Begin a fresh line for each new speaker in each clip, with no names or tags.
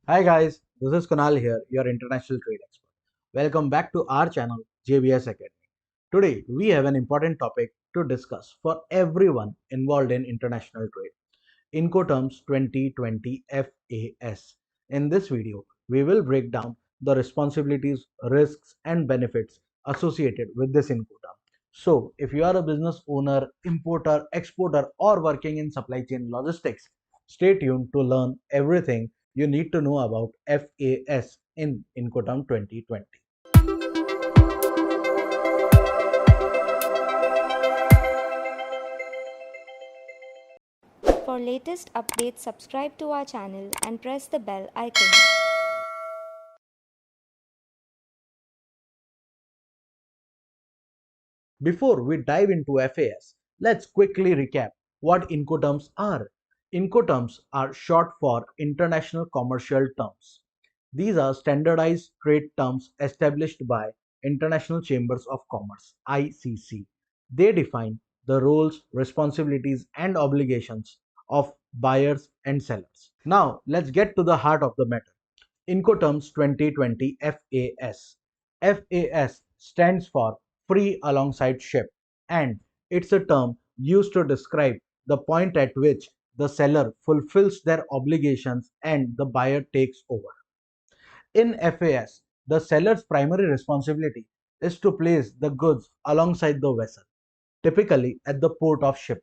Hi guys, this is Kunal here, your international trade expert. Welcome back to our channel JBS Academy. Today we have an important topic to discuss for everyone involved in international trade. Incoterms 2020 FAS. In this video, we will break down the responsibilities, risks and benefits associated with this Incoterm. So, if you are a business owner, importer, exporter or working in supply chain logistics, stay tuned to learn everything you need to know about FAS in Incoterm 2020.
For latest updates, subscribe to our channel and press the bell icon.
Before we dive into FAS, let's quickly recap what Incoterms are. Incoterms are short for International Commercial Terms. These are standardized trade terms established by International Chambers of Commerce (ICC). They define the roles, responsibilities, and obligations of buyers and sellers. Now, let's get to the heart of the matter. Incoterms 2020 FAS. FAS stands for Free Alongside Ship, and it's a term used to describe the point at which the seller fulfills their obligations and the buyer takes over. In FAS, the seller's primary responsibility is to place the goods alongside the vessel, typically at the port of shipment.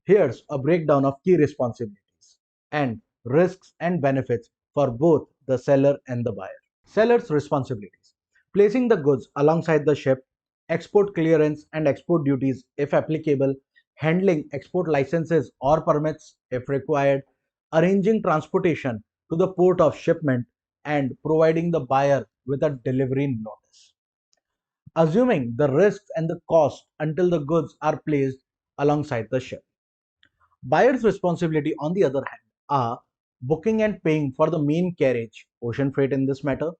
Here's a breakdown of key responsibilities and risks and benefits for both the seller and the buyer. Seller's responsibilities: placing the goods alongside the ship, export clearance and export duties if applicable, handling export licenses or permits if required, arranging transportation to the port of shipment, and providing the buyer with a delivery notice. Assuming the risks and the cost until the goods are placed alongside the ship. Buyer's responsibility, on the other hand, are booking and paying for the main carriage, ocean freight in this matter,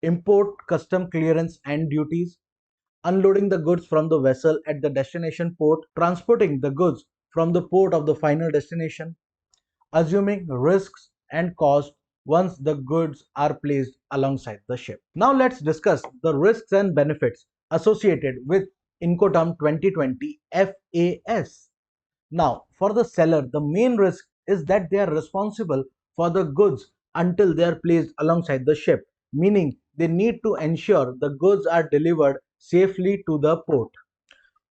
import custom clearance and duties, unloading the goods from the vessel at the destination port, transporting the goods from the port of the final destination, assuming risks and costs once the goods are placed alongside the ship. Now let's discuss the risks and benefits associated with Incoterm 2020 FAS. Now, for the seller, the main risk is that they are responsible for the goods until they are placed alongside the ship, meaning they need to ensure the goods are delivered safely to the port.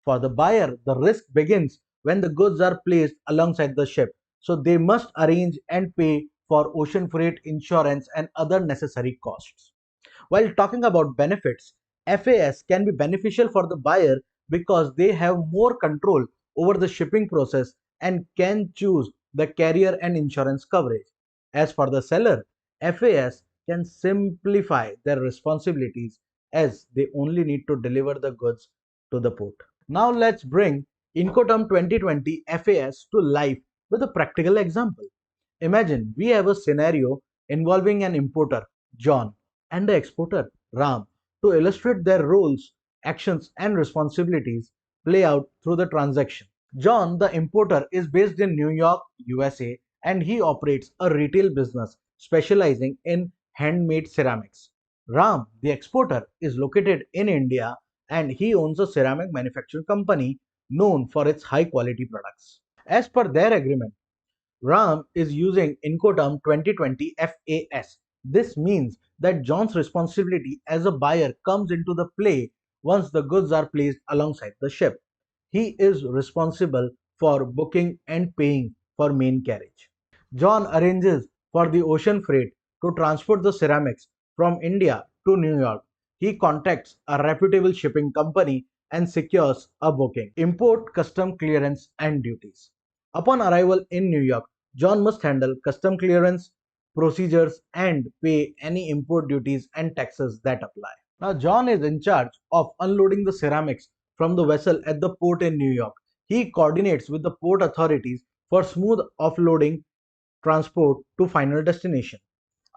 For the buyer, the risk begins when the goods are placed alongside the ship, so they must arrange and pay for ocean freight, insurance, and other necessary costs. While talking about benefits, FAS can be beneficial for the buyer because they have more control over the shipping process and can choose the carrier and insurance coverage. As for the seller, FAS can simplify their responsibilities as they only need to deliver the goods to the port. Now let's bring Incoterm 2020 FAS to life with a practical example. Imagine we have a scenario involving an importer, John, and the exporter, Ram, to illustrate their roles, actions, and responsibilities play out through the transaction. John, the importer, is based in New York, USA, and he operates a retail business specializing in handmade ceramics. Ram, the exporter, is located in India and he owns a ceramic manufacturing company known for its high quality products. As per their agreement, Ram is using Incoterm 2020 FAS. This means that John's responsibility as a buyer comes into the play once the goods are placed alongside the ship. He is responsible for booking and paying for main carriage. John arranges for the ocean freight to transport the ceramics from India to New York. He contacts a reputable shipping company and secures a booking, import, custom clearance, and duties. Upon arrival in New York, John must handle custom clearance procedures and pay any import duties and taxes that apply. Now, John is in charge of unloading the ceramics from the vessel at the port in New York. He coordinates with the port authorities for smooth offloading transport to final destination.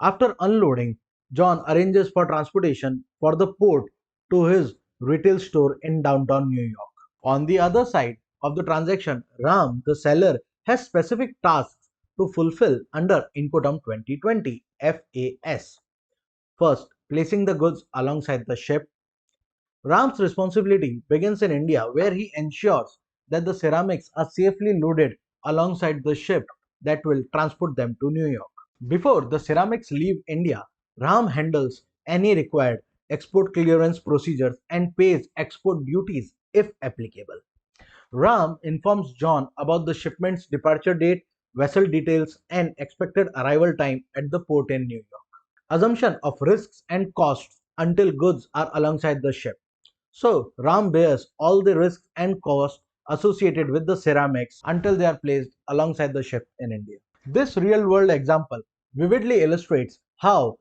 After unloading, John arranges for transportation for the port to his retail store in downtown New York. On the other side of the transaction, Ram, the seller, has specific tasks to fulfill under Incoterm 2020 FAS. First, placing the goods alongside the ship. Ram's responsibility begins in India, where he ensures that the ceramics are safely loaded alongside the ship that will transport them to New York. Before the ceramics leave India, Ram handles any required export clearance procedures and pays export duties if applicable. Ram informs John about the shipment's departure date, vessel details, and expected arrival time at the port in New York. Assumption of risks and costs until goods are alongside the ship. So, Ram bears all the risks and costs associated with the ceramics until they are placed alongside the ship in India. This real world example vividly illustrates how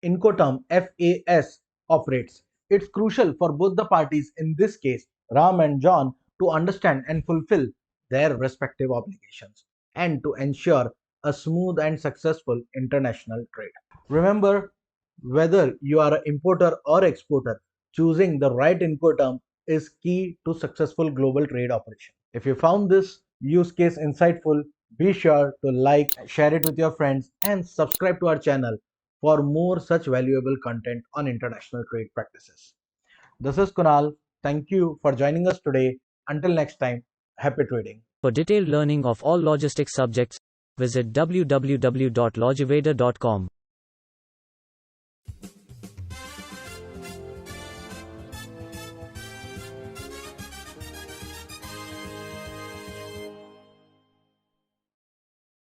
Incoterm FAS operates. It's crucial for both the parties, in this case, Ram and John, to understand and fulfill their respective obligations and to ensure a smooth and successful international trade. Remember, whether you are an importer or exporter, choosing the right Incoterm is key to successful global trade operation. If you found this use case insightful, be sure to like, share it with your friends, and subscribe to our channel for more such valuable content on international trade practices. This is Kunal. Thank you for joining us today. Until next time, happy trading.
For detailed learning of all logistics subjects, visit www.logiveda.com.